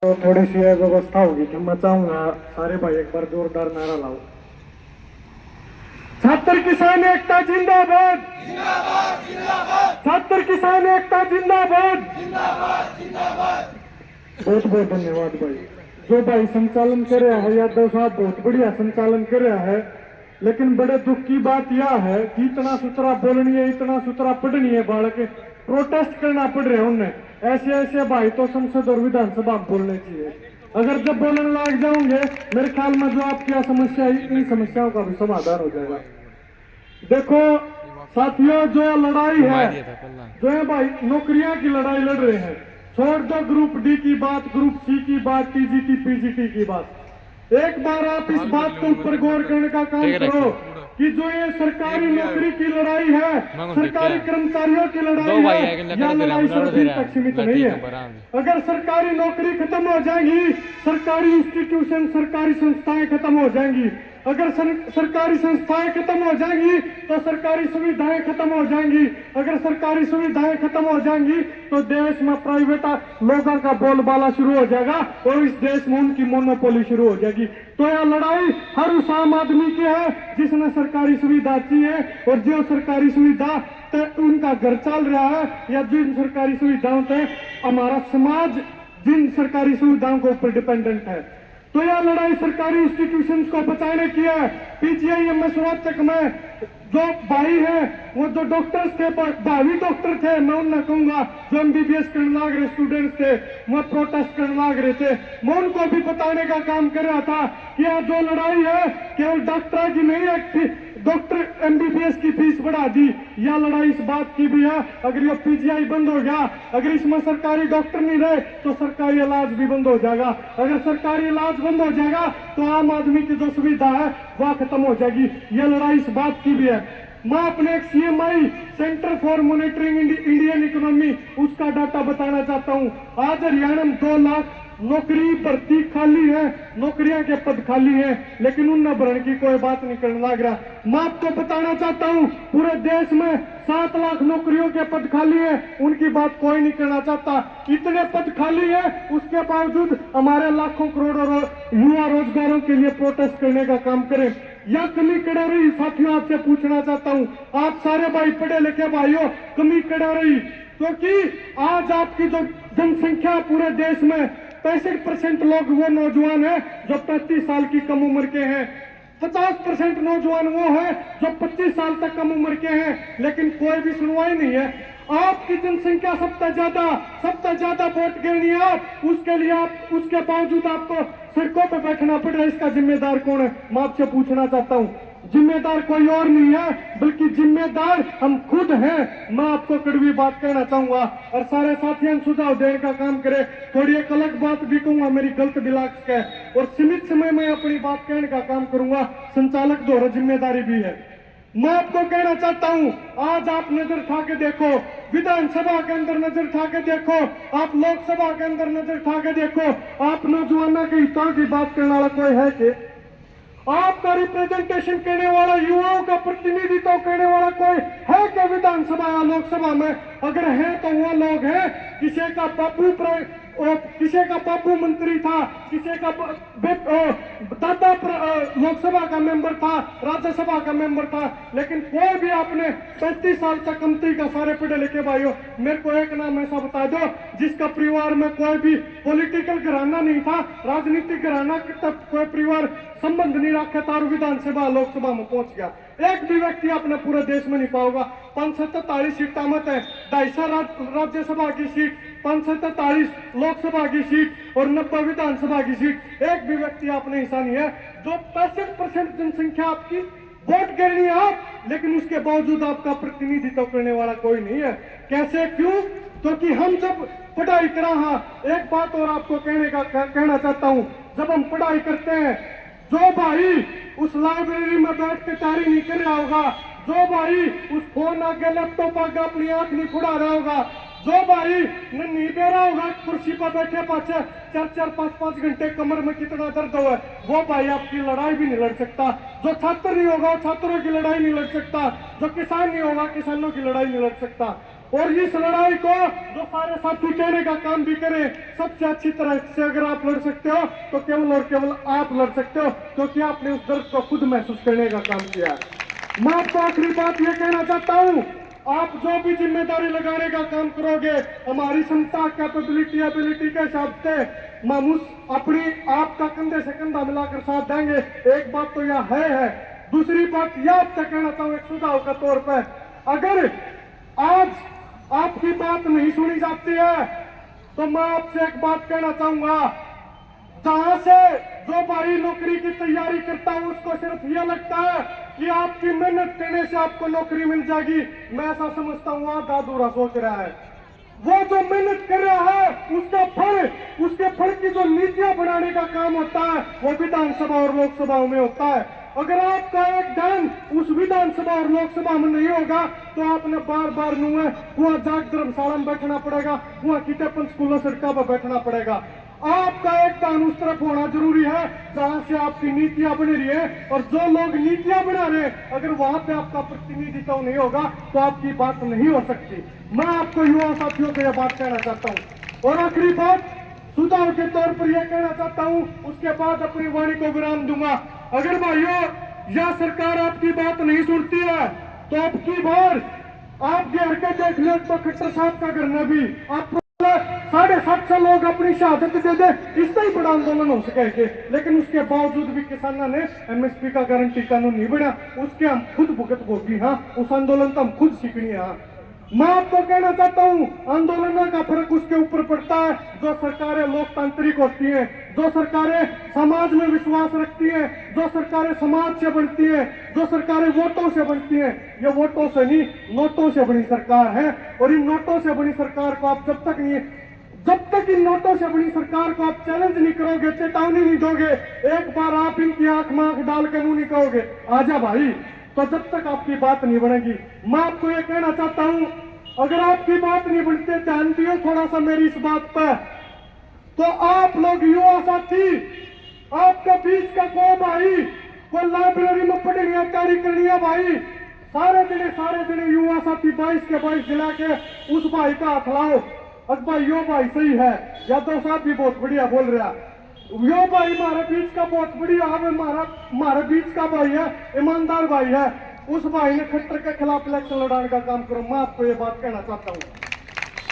तो थोड़ी सी व्यवस्था होगी कि मैं चाहूंगा सारे भाई एक बार जोरदार नारा लाओ। छात्र किसान एकता जिंदाबाद, छात्र किसान एकता जिंदाबाद। बहुत बहुत धन्यवाद भाई। जो भाई संचालन कर रहा है यादव साहब बहुत बढ़िया संचालन कर रहा है, लेकिन बड़े दुख की बात यह है कि इतना सुतरा बोलनी है, इतना सुतरा पढ़नी है, बालक प्रोटेस्ट करना पड़ रहा है उन्हें। ऐसे ऐसे भाई तो संसद और विधानसभा में बोलने चाहिए। अगर जब बोलने लग जाओगे मेरे ख्याल में जो आपकी समस्या है इन समस्याओं का भी समाधान हो जाएगा। देखो साथियों, जो लड़ाई है जो है भाई नौकरियां की लड़ाई लड़ रहे हैं, छोड़ दो ग्रुप डी की बात, ग्रुप सी की बात, टीजीटी पीजीटी की बात। एक बार आप इस बात के ऊपर गौर करने का काम करो कि जो ये सरकारी नौकरी की लड़ाई है, सरकारी कर्मचारियों की लड़ाई है, यह लड़ाई सिर्फ तक सीमित नहीं है। अगर सरकारी नौकरी खत्म हो जाएगी, सरकारी इंस्टीट्यूशन सरकारी संस्थाएं खत्म हो जाएंगी। अगर सरकारी संस्थाएं खत्म हो जाएंगी तो सरकारी सुविधाएं खत्म हो जाएंगी। अगर सरकारी सुविधाएं खत्म हो जाएंगी तो देश में प्राइवेट लोगों का बोलबाला शुरू हो जाएगा और इस देश में उनकी मोनोपोली शुरू हो जाएगी। तो यह लड़ाई हर उस आम आदमी की है जिसने सरकारी सुविधा चाहिए और जो सरकारी सुविधा तो उनका घर चल रहा है, या जिन सरकारी सुविधाओं से हमारा समाज जिन सरकारी सुविधाओं के ऊपर डिपेंडेंट है। तो यह लड़ाई सरकारी इंस्टीट्यूशंस को बचाने की है। पीजीआई एमएस रोहतक में जो भाई है, वो जो डॉक्टर्स थे, भावी डॉक्टर थे, मैं उन्हें कहूंगा जो एमबीबीएस करने लाग रहे स्टूडेंट्स थे, वो प्रोटेस्ट करने लाग रहे थे, मैं उनको भी बताने का काम कर रहा था कि यह जो लड़ाई है केवल डॉक्टर की नहीं है, डॉक्टर एमबीबीएस की फीस बढ़ा दी। यह लड़ाई इस बात की भी है अगर ये पीजीआई बंद हो गया, अगर इसमें सरकारी डॉक्टर नहीं रहे तो सरकारी इलाज भी बंद हो जाएगा। अगर सरकारी इलाज बंद हो जाएगा तो आम आदमी की जो सुविधा है वह खत्म हो जाएगी। यह लड़ाई इस बात की भी है। मैं अपने एक CMI centre for monitoring Indian economy उसका डाटा बताना चाहता हूँ। आज हरियाणा में 2 लाख नौकरी भर्ती खाली है, नौकरियां के पद खाली हैं, लेकिन उन भरने की कोई बात नहीं करने लग रहा। मैं आपको बताना चाहता हूं पूरे देश में 7 लाख नौकरियों के पद खाली हैं, उनकी बात कोई नहीं करना चाहता। इतने पद खाली हैं, उसके बावजूद हमारे लाखों करोड़ों युवा रोजगारों के लिए प्रोटेस्ट करने का काम करें। या कमी कड़ा रही साथियों, आपसे पूछना चाहता हूं, आप सारे भाई पढ़े लिखे भाइयों, कमी कड़ा रही क्योंकि आज आपकी जो जनसंख्या पूरे देश में 65% लोग वो नौजवान हैं जो 35 साल की कम उम्र के हैं, 50% नौजवान वो हैं जो 25 साल तक कम उम्र के हैं, लेकिन कोई भी सुनवाई नहीं है। आपकी जनसंख्या सबसे ज्यादा वोट गिरनी है आप, उसके लिए आप उसके बावजूद आपको सड़कों पर बैठना पड़ रहा है। इसका जिम्मेदार कौन है? मैं आपसे पूछना चाहता हूँ। जिम्मेदार कोई और नहीं है बल्कि जिम्मेदार हम खुद हैं। मैं आपको कड़वी बात कहना चाहूंगा और सारे साथियों सुझाव देने का काम करे। थोड़ी एक अलग बात भी कहूंगा, मेरी गलत बिलाक्स का है और सीमित समय में अपनी बात कहने का काम करूंगा। संचालक द्वारा जिम्मेदारी भी है। मैं आपको कहना चाहता हूं, आज आप नजर उठा के देखो, विधानसभा के अंदर नजर उठा के देखो, आप लोकसभा के अंदर नजर उठा के देखो, आप नौजवानों के हितों की बात करने वाला कोई है कि आपका रिप्रेजेंटेशन करने वाला, युवाओं का प्रतिनिधित्व करने वाला कोई है क्या विधानसभा या लोकसभा में? अगर है तो वो लोग हैं किसी का बापू मंत्री था, किसी का दादा लोकसभा का मेंबर था, राज्यसभा का मेंबर था, लेकिन कोई भी आपने 35 साल तक कंपनी का सारे पढ़े लिखे भाइयों मेरे को एक नाम ऐसा बता दो जिसका परिवार में कोई भी पॉलिटिकल घराना नहीं था, राजनीतिक घराना तक कोई परिवार संबंध नहीं रखा था और विधानसभा लोकसभा में पहुंच गया। एक भी व्यक्ति अपने पूरे देश में नहीं पाओगा। 543 सीट मत है, 250 राज्यसभा की सीट, 543 लोकसभा की सीट और 90 विधानसभा की सीट। एक भी व्यक्ति आपने ऐसा नहीं है जो 65% जनसंख्या आपकी वोट गिरनी है आप, लेकिन उसके बावजूद आपका प्रतिनिधित्व करने वाला कोई नहीं है। कैसे, क्यों? क्योंकि हम जब पढ़ाई करा, हाँ एक बात और आपको कहना चाहता हूँ, जब हम पढ़ाई करते हैं, जो भाई उस लाइब्रेरी में बैठ के तैयारी नहीं कर रहा होगा, जो भाई उस फोन आगे लैपटॉप आगे अपनी आंख नहीं खुड़ा रहा होगा, जो भाई नहीं दे रहा होगा कुर्सी पर बैठे पाछे 4-4, 5-5 घंटे कमर में कितना दर्द हुआ, वो भाई आपकी लड़ाई भी नहीं लड़ सकता। जो छात्र नहीं होगा छात्रों की लड़ाई नहीं लड़ सकता, जो किसान नहीं होगा किसानों की लड़ाई नहीं लड़ सकता। और इस लड़ाई को जो सारे साथी कहने का काम भी करें, सबसे अच्छी तरह से अगर आप लड़ सकते हो तो केवल और केवल आप लड़ सकते हो, क्योंकि आपने उस दर्द को खुद महसूस करने का काम किया। मैं आपको आखिरी बात यह कहना चाहता हूं, आप जो भी जिम्मेदारी लगाने का काम करोगे, हमारी क्षमता, कैपेबिलिटी, एबिलिटी के हिसाब से मामूस अपनी आपका कंधे से कंधा मिलाकर साथ देंगे। एक बात तो यह है। दूसरी बात यह आपसे कहना चाहूँ एक सुझाव का तौर पर, अगर आज आपकी बात नहीं सुनी जाती है तो मैं आपसे एक बात कहना चाहूंगा, जहां से जो भाई नौकरी की तैयारी करता है उसको सिर्फ यह लगता है कि आपकी मेहनत करने से आपको नौकरी मिल जाएगी, मैं ऐसा समझता हूं आधा अधूरा सोच रहा है। वो जो मेहनत कर रहा है उसके फल की जो नीतियां बनाने का काम होता है वो विधानसभा और लोकसभा में होता है। अगर आपका एक ध्यान उस विधानसभा और लोकसभा में नहीं होगा तो आपने बार बार वहां जाग धर्मशाला में बैठना पड़ेगा, वहां कितने पंचकूला सड़कों पर बैठना पड़ेगा। आपका एक ध्यान उस तरफ होना जरूरी है जहां से आपकी नीतियां बन रही है, और जो लोग नीतियां बना रहे हैं अगर वहां पे आपका प्रतिनिधित्व नहीं होगा तो आपकी बात नहीं हो सकती। मैं आपको युवा साथियों को यह बात कहना चाहता हूं। और आखिरी बात सुझाव के तौर पर यह कहना चाहता हूं, उसके बाद अपनी वाणी को विराम दूंगा। अगर भाइयों यह सरकार आपकी बात नहीं सुनती है तो अब की बार आप घेर के देख लो तो खट्टर साहब का करना भी आप 750 लोग अपनी शहादत दे दे, इससे ही बड़ा आंदोलन हो सके। लेकिन उसके बावजूद भी किसानों ने एमएसपी का गारंटी कानून नहीं बना, उसके हम खुद भुगत भोगी। हाँ, उस आंदोलन तो हम खुद सीखनी है। हाँ, मैं आपको कहना चाहता हूं, आंदोलनों का फर्क उसके ऊपर पड़ता है जो सरकारें लोकतांत्रिक होती हैं, जो सरकारें समाज में विश्वास रखती हैं, जो सरकारें समाज से बनती हैं, जो सरकारें वोटों से बनती हैं। ये वोटों से नहीं, नोटों से बनी सरकार है, और इन नोटों से बनी सरकार को आप जब तक इन नोटों से बनी सरकार को आप चैलेंज नहीं करोगे, चेतावनी नहीं दोगे, एक बार आप इनकी आंख में आंख डाल कर नहीं कहोगे आजा भाई, तो जब तक आपकी बात नहीं बनेगी। मैं आपको यह कहना चाहता हूं, अगर आपकी बात नहीं बनती, ध्यान दियो थोड़ा सा मेरी इस बात पर, तो आप लोग युवा साथी, आपके बीच का कोई भाई कोई लाइब्रेरी में पढ़नी है, तैयारी करनी है भाई, सारे जने युवा साथी 22 के 22 जिला के उस भाई का हाथ लाओ। अब भाई यो भाई सही है, यादव साहब भी बहुत बढ़िया बोल रहा, यो भाई हमारे बीच का बहुत बढ़िया, हमारे बीच का भाई है, ईमानदार भाई है, उस भाई ने खट्टर के खिलाफ इलेक्शन लड़ाने का काम करो। मैं आपको ये बात कहना चाहता हूँ,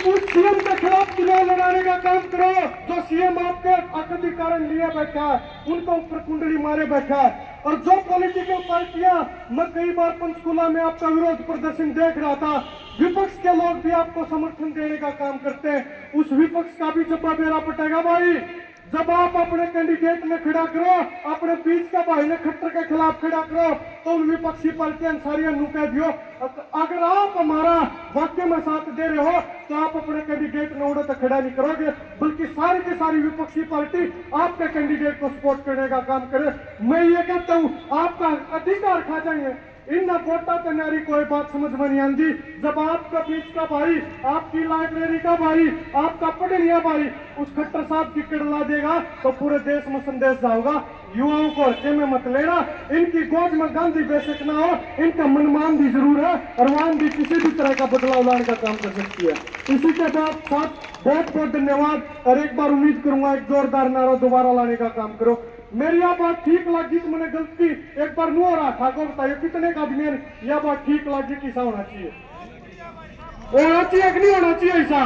उस सीएम के खिलाफ चुनाव लड़ाने का काम करो जो सीएम आपके अकदीकरण लिए बैठा है, उनको ऊपर कुंडली मारे बैठा है। और जो पॉलिटिकल पार्टियां, मैं कई बार पंचकूला में आपका विरोध प्रदर्शन देख रहा था, विपक्ष के लोग भी आपको समर्थन देने का काम करते हैं, उस विपक्ष का भी जवाब देना पड़ेगा भाई। जब आप अपने कैंडिडेट में खड़ा करो, अपने बीच का भाई ने खट्टर के खिलाफ खड़ा करो, तो विपक्षी पार्टियां सारियां नु कह दियो, अगर आप हमारा वाक्य में साथ दे रहे हो तो आप अपने कैंडिडेट ने उड़े तो खड़ा नहीं करोगे, बल्कि सारी की सारी विपक्षी पार्टी आपके कैंडिडेट को सपोर्ट करने का काम करे। मैं ये कहता हूँ आपका अधिकार खा जाएंगे, इन वोटा तो नारी कोई बात समझ में नहीं आती। जब आपका बीच का भाई, आपकी लाइब्रेरी का भाई, आपका पढ़निया भाई उस खट्टर साहब की किड़ला देगा तो पूरे देश में संदेश जाओगा, युवाओं को हल्के में मत लेना, इनकी गोद में गांधी बेशक ना हो, इनका मनमान भी जरूर है, और वान भी किसी भी तरह का बदलाव लाने का काम कर सकती है। इसी के साथ बहुत बहुत धन्यवाद, और एक बार उम्मीद करूंगा एक जोरदार नारा दोबारा लाने का काम करो। मेरी यह बात ठीक लगी तो मैंने गलती एक बार नु हो रहा ठाकुर बताइए कितने का आदमी यह बात ठीक लगी कि ऐसा होना चाहिए, होना चाहिए कि नहीं होना चाहिए ऐसा।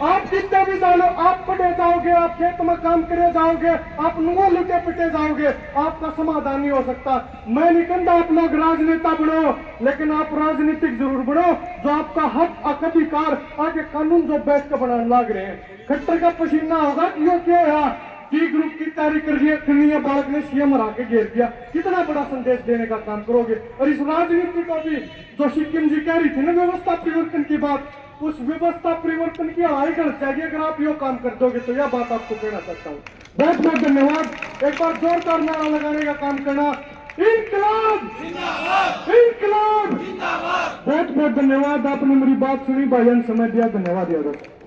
आप कितने भी जानो, आप पढ़े जाओगे, आप खेत में काम करे जाओगे, आप नुआ लुटे पिटे जाओगे, आपका समाधान नहीं हो सकता। मैं नहीं कहता आप लोग राजनेता बनो, लेकिन आप राजनीतिक जरूर बनो जो आपका हक अधिकार आगे कानून जो बैठ कर बनाने लग रहे हैं। खट्टर का पसीना होगा यो क्या है कि ग्रुप की तैयारी करनी है, बालक ने सीएम हरा के घेर दिया, कितना बड़ा संदेश देने का काम करोगे। और इस राजनीति को भी जो सिक्किम जी कह रही थी ना व्यवस्था परिवर्तन की बात, उस व्यवस्था परिवर्तन की लड़ाई कर जाएगी अगर आप यो काम कर दोगे, तो यह बात आपको कहना चाहता हूँ। बहुत बहुत धन्यवाद, एक बार जोरदार नारा लगाने का काम करना, इनकलाब जिंदाबाद, इनकलाब जिंदाबाद। बहुत बहुत धन्यवाद, आपने मेरी बात सुनी, भाईजान समय दिया, धन्यवाद यादव।